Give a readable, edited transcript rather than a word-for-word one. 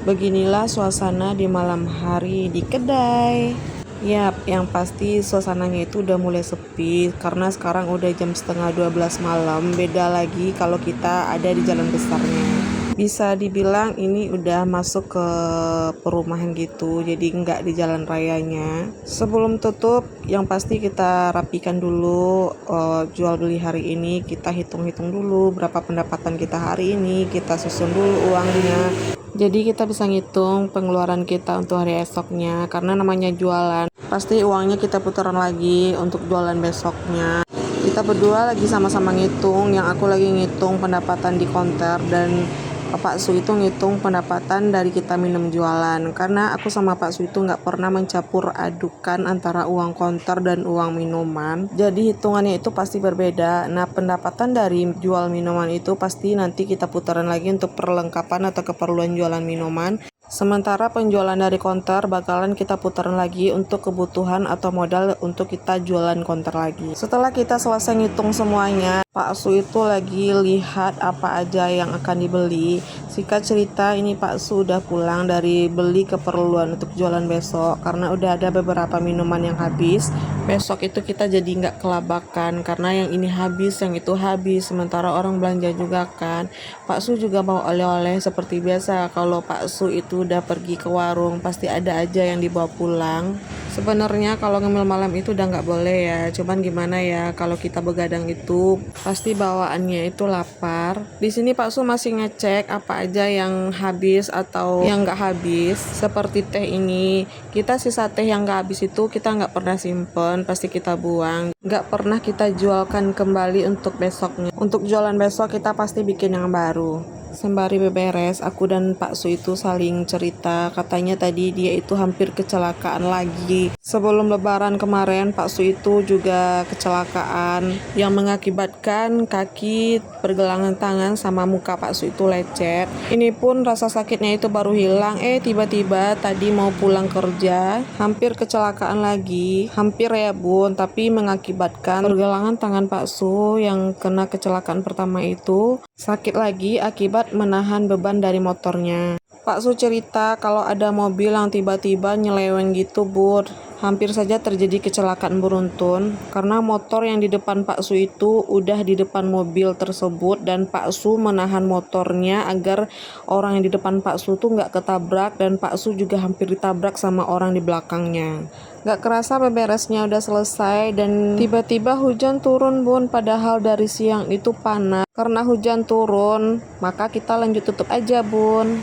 Beginilah suasana di malam hari di kedai. Yap, yang pasti suasananya itu udah mulai sepi karena sekarang udah jam setengah 12 malam. Beda lagi kalau kita ada di jalan besarnya. Bisa dibilang ini udah masuk ke perumahan gitu, jadi nggak di jalan rayanya. Sebelum tutup, yang pasti kita rapikan dulu jual beli hari ini. Kita hitung-hitung dulu berapa pendapatan kita hari ini, kita susun dulu uangnya. Jadi kita bisa ngitung pengeluaran kita untuk hari esoknya, karena namanya jualan pasti uangnya kita putaran lagi untuk jualan besoknya. Kita berdua lagi sama-sama ngitung, yang aku lagi ngitung pendapatan di konter dan Pak Su itu ngitung pendapatan dari kita minum jualan, karena aku sama Pak Su itu nggak pernah mencampur adukan antara uang konter dan uang minuman, jadi hitungannya itu pasti berbeda. Nah, pendapatan dari jual minuman itu pasti nanti kita putaran lagi untuk perlengkapan atau keperluan jualan minuman. Sementara penjualan dari konter bakalan kita putaran lagi untuk kebutuhan atau modal untuk kita jualan konter lagi. Setelah kita selesai ngitung semuanya, Pak Su itu lagi lihat apa aja yang akan dibeli. Singkat cerita, ini Pak Su udah pulang dari beli keperluan untuk jualan besok, karena udah ada beberapa minuman yang habis. Besok itu kita jadi nggak kelabakan karena yang ini habis, yang itu habis, sementara orang belanja juga kan. Pak Su juga mau oleh-oleh seperti biasa. Kalau Pak Su itu udah pergi ke warung, pasti ada aja yang dibawa pulang. Sebenarnya kalau ngemil malam itu udah nggak boleh ya, cuman gimana ya, kalau kita begadang itu pasti bawaannya itu lapar. Di sini Pak Su masih ngecek apa aja yang habis atau yang nggak habis. Seperti teh ini, kita sisa teh yang nggak habis itu kita nggak pernah simpen, pasti kita buang. Nggak pernah kita jualkan kembali untuk besoknya. Untuk jualan besok kita pasti bikin yang baru. Sembari beberes, aku dan Pak Su itu saling cerita. Katanya tadi dia itu hampir kecelakaan lagi. Sebelum lebaran kemarin, Pak Su itu juga kecelakaan yang mengakibatkan kaki, pergelangan tangan, sama muka Pak Su itu lecet. Ini pun rasa sakitnya itu baru hilang. Tiba-tiba tadi mau pulang kerja, hampir kecelakaan lagi. Hampir ya bun, tapi mengakibatkan pergelangan tangan Pak Su yang kena kecelakaan pertama itu sakit lagi akibat menahan beban dari motornya. Pak Su cerita kalau ada mobil yang tiba-tiba nyeleweng gitu bud. Hampir saja terjadi kecelakaan beruntun karena motor yang di depan Pak Su itu udah di depan mobil tersebut, dan Pak Su menahan motornya agar orang yang di depan Pak Su tuh nggak ketabrak, dan Pak Su juga hampir ditabrak sama orang di belakangnya. Gak kerasa beberesnya udah selesai dan tiba-tiba hujan turun bun, padahal dari siang itu panas. Karena hujan turun, maka kita lanjut tutup aja bun.